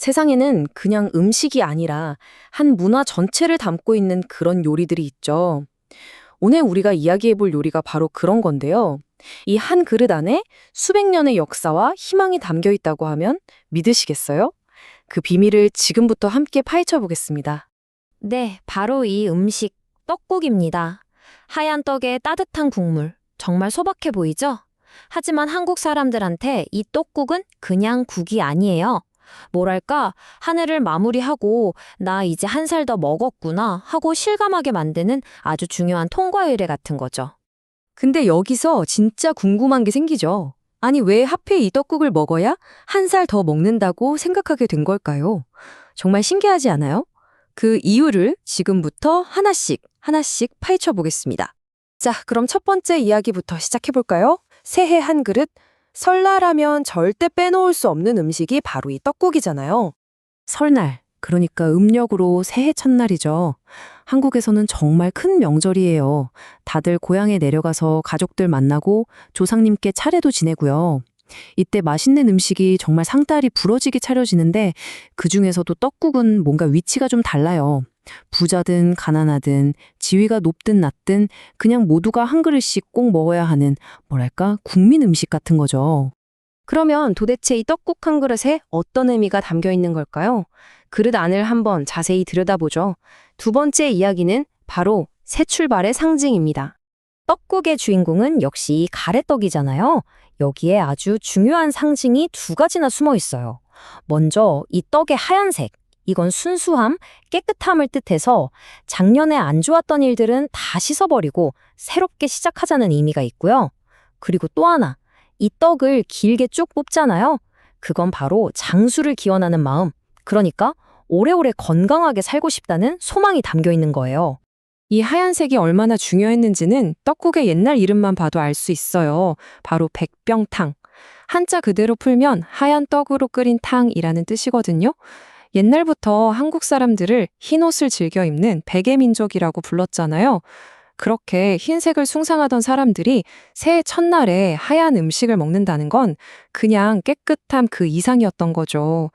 세상에는 그냥 음식이 아니라 한 문화 전체를 담고 있는 그런 요리들이 있죠. 오늘 우리가 이야기해 볼 요리가 바로 그런 건데요. 이 한 그릇 안에 수백 년의 역사와 희망이 담겨 있다고 하면 믿으시겠어요? 그 비밀을 지금부터 함께 파헤쳐 보겠습니다. 네, 바로 이 음식, 떡국입니다. 하얀 떡에 따뜻한 국물, 정말 소박해 보이죠? 하지만 한국 사람들한테 이 떡국은 그냥 국이 아니에요. 뭐랄까, 한 해를 마무리하고 나 이제 한 살 더 먹었구나 하고 실감하게 만드는 아주 중요한 통과 의례 같은 거죠. 근데 여기서 진짜 궁금한 게 생기죠. 아니, 왜 하필 이 떡국을 먹어야 한 살 더 먹는다고 생각하게 된 걸까요? 정말 신기하지 않아요? 그 이유를 지금부터 하나씩 하나씩 파헤쳐 보겠습니다. 자, 그럼 첫 번째 이야기부터 시작해 볼까요? 새해 한 그릇. 설날하면 절대 빼놓을 수 없는 음식이 바로 이 떡국이잖아요. 설날, 그러니까 음력으로 새해 첫날이죠. 한국에서는 정말 큰 명절이에요. 다들 고향에 내려가서 가족들 만나고 조상님께 차례도 지내고요. 이때 맛있는 음식이 정말 상다리 부러지게 차려지는데 그중에서도 떡국은 뭔가 위치가 좀 달라요. 부자든 가난하든 지위가 높든 낮든 그냥 모두가 한 그릇씩 꼭 먹어야 하는 뭐랄까 국민 음식 같은 거죠. 그러면 도대체 이 떡국 한 그릇에 어떤 의미가 담겨 있는 걸까요? 그릇 안을 한번 자세히 들여다보죠. 두 번째 이야기는 바로 새 출발의 상징입니다. 떡국의 주인공은 역시 가래떡이잖아요. 여기에 아주 중요한 상징이 두 가지나 숨어 있어요. 먼저 이 떡의 하얀색. 이건 순수함, 깨끗함을 뜻해서 작년에 안 좋았던 일들은 다 씻어버리고 새롭게 시작하자는 의미가 있고요. 그리고 또 하나, 이 떡을 길게 쭉 뽑잖아요. 그건 바로 장수를 기원하는 마음, 그러니까 오래오래 건강하게 살고 싶다는 소망이 담겨 있는 거예요. 이 하얀색이 얼마나 중요했는지는 떡국의 옛날 이름만 봐도 알 수 있어요. 바로 백병탕. 한자 그대로 풀면 하얀 떡으로 끓인 탕이라는 뜻이거든요. 옛날부터 한국 사람들을 흰 옷을 즐겨 입는 백의민족이라고 불렀잖아요. 그렇게 흰색을 숭상하던 사람들이 새해 첫날에 하얀 음식을 먹는다는 건 그냥 깨끗함 그 이상이었던 거죠.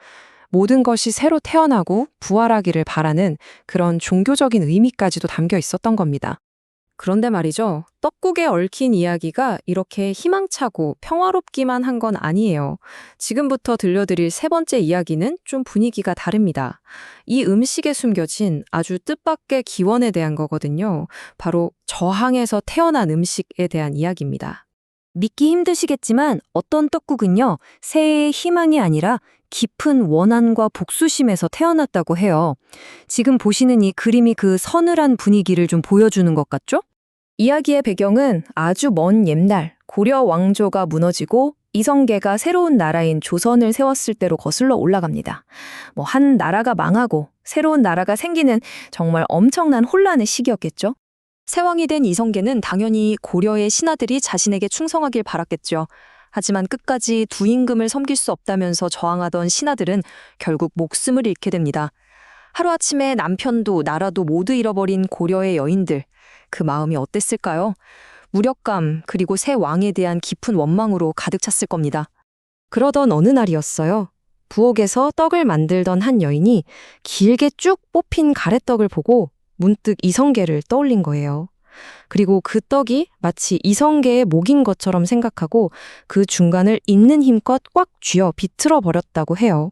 모든 것이 새로 태어나고 부활하기를 바라는 그런 종교적인 의미까지도 담겨 있었던 겁니다. 그런데 말이죠. 떡국에 얽힌 이야기가 이렇게 희망차고 평화롭기만 한 건 아니에요. 지금부터 들려드릴 세 번째 이야기는 좀 분위기가 다릅니다. 이 음식에 숨겨진 아주 뜻밖의 기원에 대한 거거든요. 바로 저항에서 태어난 음식에 대한 이야기입니다. 믿기 힘드시겠지만 어떤 떡국은요, 새해의 희망이 아니라 깊은 원한과 복수심에서 태어났다고 해요. 지금 보시는 이 그림이 그 서늘한 분위기를 좀 보여주는 것 같죠? 이야기의 배경은 아주 먼 옛날 고려 왕조가 무너지고 이성계가 새로운 나라인 조선을 세웠을 때로 거슬러 올라갑니다. 한 나라가 망하고 새로운 나라가 생기는 정말 엄청난 혼란의 시기였겠죠. 세왕이 된 이성계는 당연히 고려의 신하들이 자신에게 충성하길 바랐겠죠. 하지만 끝까지 두 임금을 섬길 수 없다면서 저항하던 신하들은 결국 목숨을 잃게 됩니다. 하루아침에 남편도 나라도 모두 잃어버린 고려의 여인들, 그 마음이 어땠을까요? 무력감 그리고 새 왕에 대한 깊은 원망으로 가득 찼을 겁니다. 그러던 어느 날이었어요. 부엌에서 떡을 만들던 한 여인이 길게 쭉 뽑힌 가래떡을 보고 문득 이성계를 떠올린 거예요. 그리고 그 떡이 마치 이성계의 목인 것처럼 생각하고 그 중간을 있는 힘껏 꽉 쥐어 비틀어 버렸다고 해요.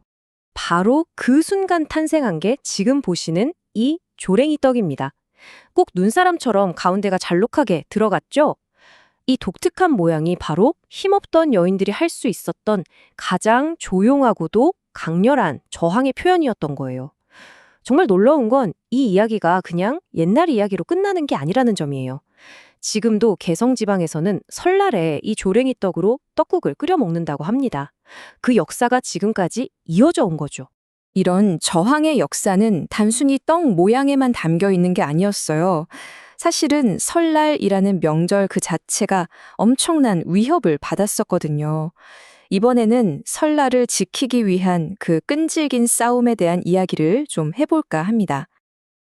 바로 그 순간 탄생한 게 지금 보시는 이 조랭이 떡입니다. 꼭 눈사람처럼 가운데가 잘록하게 들어갔죠? 이 독특한 모양이 바로 힘없던 여인들이 할 수 있었던 가장 조용하고도 강렬한 저항의 표현이었던 거예요. 정말 놀라운 건 이 이야기가 그냥 옛날 이야기로 끝나는 게 아니라는 점이에요. 지금도 개성지방에서는 설날에 이 조랭이 떡으로 떡국을 끓여 먹는다고 합니다. 그 역사가 지금까지 이어져 온 거죠. 이런 저항의 역사는 단순히 떡 모양에만 담겨 있는 게 아니었어요. 사실은 설날이라는 명절 그 자체가 엄청난 위협을 받았었거든요. 이번에는 설날을 지키기 위한 그 끈질긴 싸움에 대한 이야기를 좀 해볼까 합니다.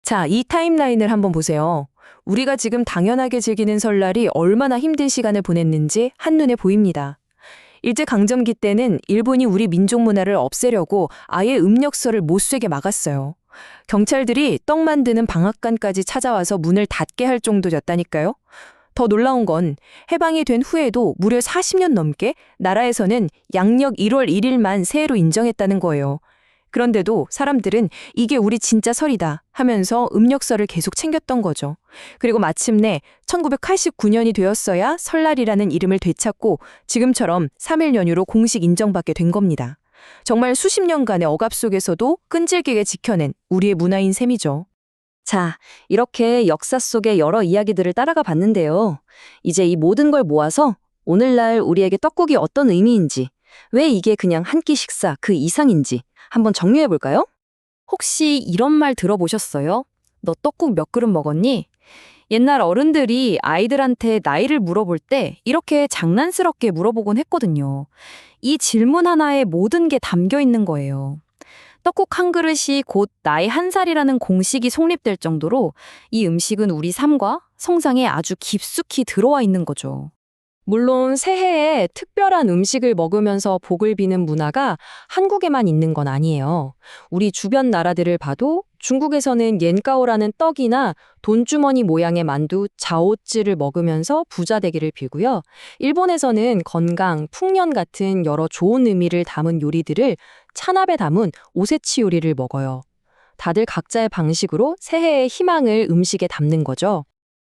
자, 이 타임라인을 한번 보세요. 우리가 지금 당연하게 즐기는 설날이 얼마나 힘든 시간을 보냈는지 한눈에 보입니다. 일제강점기 때는 일본이 우리 민족 문화를 없애려고 아예 음력서를 못 쇠게 막았어요. 경찰들이 떡 만드는 방앗간까지 찾아와서 문을 닫게 할 정도였다니까요. 더 놀라운 건 해방이 된 후에도 무려 40년 넘게 나라에서는 양력 1월 1일만 새해로 인정했다는 거예요. 그런데도 사람들은 이게 우리 진짜 설이다 하면서 음력서를 계속 챙겼던 거죠. 그리고 마침내 1989년이 되었어야 설날이라는 이름을 되찾고 지금처럼 3일 연휴로 공식 인정받게 된 겁니다. 정말 수십 년간의 억압 속에서도 끈질기게 지켜낸 우리의 문화인 셈이죠. 자, 이렇게 역사 속의 여러 이야기들을 따라가 봤는데요. 이제 이 모든 걸 모아서 오늘날 우리에게 떡국이 어떤 의미인지, 왜 이게 그냥 한 끼 식사 그 이상인지 한번 정리해 볼까요? 혹시 이런 말 들어보셨어요? 너 떡국 몇 그릇 먹었니? 옛날 어른들이 아이들한테 나이를 물어볼 때 이렇게 장난스럽게 물어보곤 했거든요. 이 질문 하나에 모든 게 담겨 있는 거예요. 떡국 한 그릇이 곧 나이 한 살이라는 공식이 성립될 정도로 이 음식은 우리 삶과 성상에 아주 깊숙이 들어와 있는 거죠. 물론 새해에 특별한 음식을 먹으면서 복을 비는 문화가 한국에만 있는 건 아니에요. 우리 주변 나라들을 봐도 중국에서는 옌까오라는 떡이나 돈주머니 모양의 만두, 자오찌를 먹으면서 부자 되기를 빌고요. 일본에서는 건강, 풍년 같은 여러 좋은 의미를 담은 요리들을 찬압에 담은 오세치 요리를 먹어요. 다들 각자의 방식으로 새해의 희망을 음식에 담는 거죠.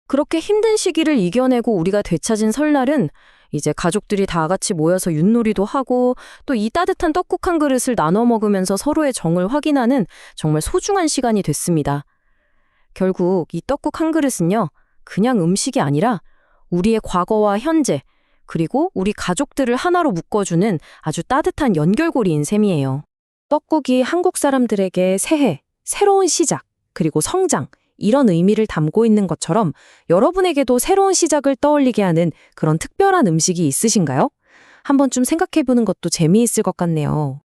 그렇게 힘든 시기를 이겨내고 우리가 되찾은 설날은 이제 가족들이 다 같이 모여서 윷놀이도 하고 또 이 따뜻한 떡국 한 그릇을 나눠 먹으면서 서로의 정을 확인하는 정말 소중한 시간이 됐습니다. 결국 이 떡국 한 그릇은요, 그냥 음식이 아니라 우리의 과거와 현재, 그리고 우리 가족들을 하나로 묶어주는 아주 따뜻한 연결고리인 셈이에요. 떡국이 한국 사람들에게 새해, 새로운 시작, 그리고 성장, 이런 의미를 담고 있는 것처럼 여러분에게도 새로운 시작을 떠올리게 하는 그런 특별한 음식이 있으신가요? 한번쯤 생각해보는 것도 재미있을 것 같네요.